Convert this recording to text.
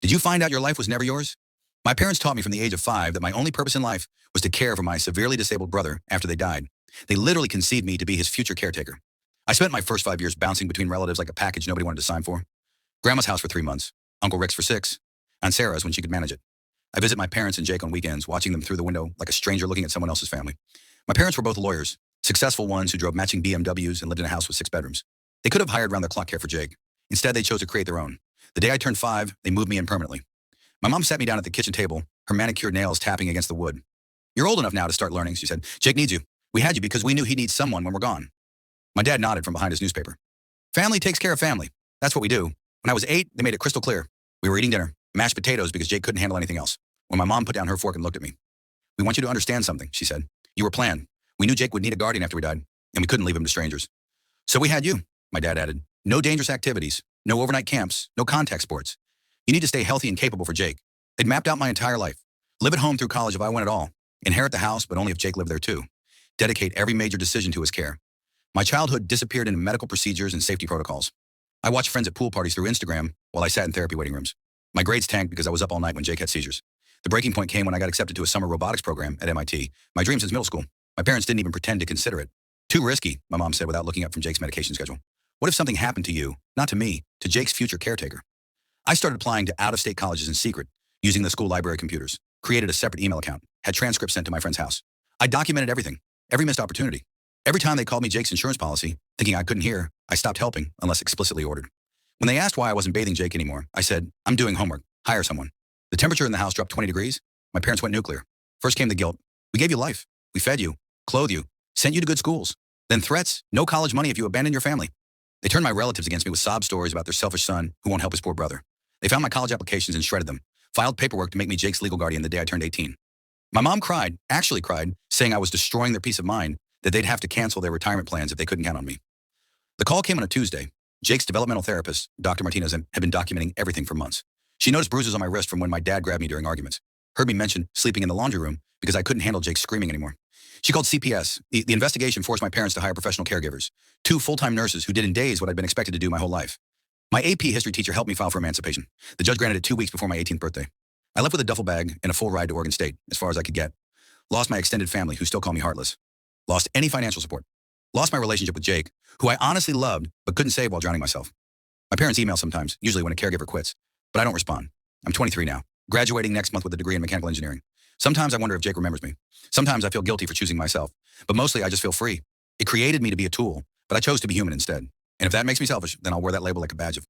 Did you find out your life was never yours? My parents taught me from the age of 5 that my only purpose in life was to care for my severely disabled brother after they died. They literally conceived me to be his future caretaker. I spent my first 5 years bouncing between relatives like a package nobody wanted to sign for. Grandma's house for 3 months, Uncle Rick's for 6, and Sarah's when she could manage it. I visit my parents and Jake on weekends, watching them through the window like a stranger looking at someone else's family. My parents were both lawyers, successful ones who drove matching BMWs and lived in a house with 6 bedrooms. They could have hired round-the-clock care for Jake. Instead, they chose to create their own. The day I turned 5, they moved me in permanently. My mom sat me down at the kitchen table, her manicured nails tapping against the wood. "You're old enough now to start learning," she said. "Jake needs you. We had you because we knew he needs someone when we're gone." My dad nodded from behind his newspaper. "Family takes care of family. That's what we do. When I was 8, they made it crystal clear. We were eating dinner, mashed potatoes because Jake couldn't handle anything else. When my mom put down her fork and looked at me. "We want you to understand something," she said. "You were planned. We knew Jake would need a guardian after we died, and we couldn't leave him to strangers. So we had you," my dad added. "No dangerous activities, no overnight camps, no contact sports. You need to stay healthy and capable for Jake." They'd mapped out my entire life. Live at home through college if I went at all. Inherit the house, but only if Jake lived there too. Dedicate every major decision to his care. My childhood disappeared into medical procedures and safety protocols. I watched friends at pool parties through Instagram while I sat in therapy waiting rooms. My grades tanked because I was up all night when Jake had seizures. The breaking point came when I got accepted to a summer robotics program at MIT, my dream since middle school. My parents didn't even pretend to consider it. "Too risky," my mom said without looking up from Jake's medication schedule. "What if something happened to you, not to me, to Jake's future caretaker?" I started applying to out-of-state colleges in secret, using the school library computers, created a separate email account, had transcripts sent to my friend's house. I documented everything, every missed opportunity. Every time they called me Jake's insurance policy, thinking I couldn't hear, I stopped helping unless explicitly ordered. When they asked why I wasn't bathing Jake anymore, I said, "I'm doing homework. Hire someone." The temperature in the house dropped 20 degrees. My parents went nuclear. First came the guilt. "We gave you life. We fed you, clothed you, sent you to good schools." Then threats, "No college money if you abandon your family." They turned my relatives against me with sob stories about their selfish son who won't help his poor brother. They found my college applications and shredded them, filed paperwork to make me Jake's legal guardian the day I turned 18. My mom cried, actually cried, saying I was destroying their peace of mind, that they'd have to cancel their retirement plans if they couldn't count on me. The call came on a Tuesday. Jake's developmental therapist, Dr. Martinez, had been documenting everything for months. She noticed bruises on my wrist from when my dad grabbed me during arguments. Heard me mention sleeping in the laundry room because I couldn't handle Jake screaming anymore. She called CPS. The investigation forced my parents to hire professional caregivers, 2 full-time nurses who did in days what I'd been expected to do my whole life. My AP history teacher helped me file for emancipation. The judge granted it 2 weeks before my 18th birthday. I left with a duffel bag and a full ride to Oregon State, as far as I could get. Lost my extended family, who still call me heartless. Lost any financial support. Lost my relationship with Jake, who I honestly loved but couldn't save while drowning myself. My parents email sometimes, usually when a caregiver quits, but I don't respond. I'm 23 now, graduating next month with a degree in mechanical engineering. Sometimes I wonder if Jake remembers me. Sometimes I feel guilty for choosing myself, but mostly I just feel free. It created me to be a tool, but I chose to be human instead. And if that makes me selfish, then I'll wear that label like a badge of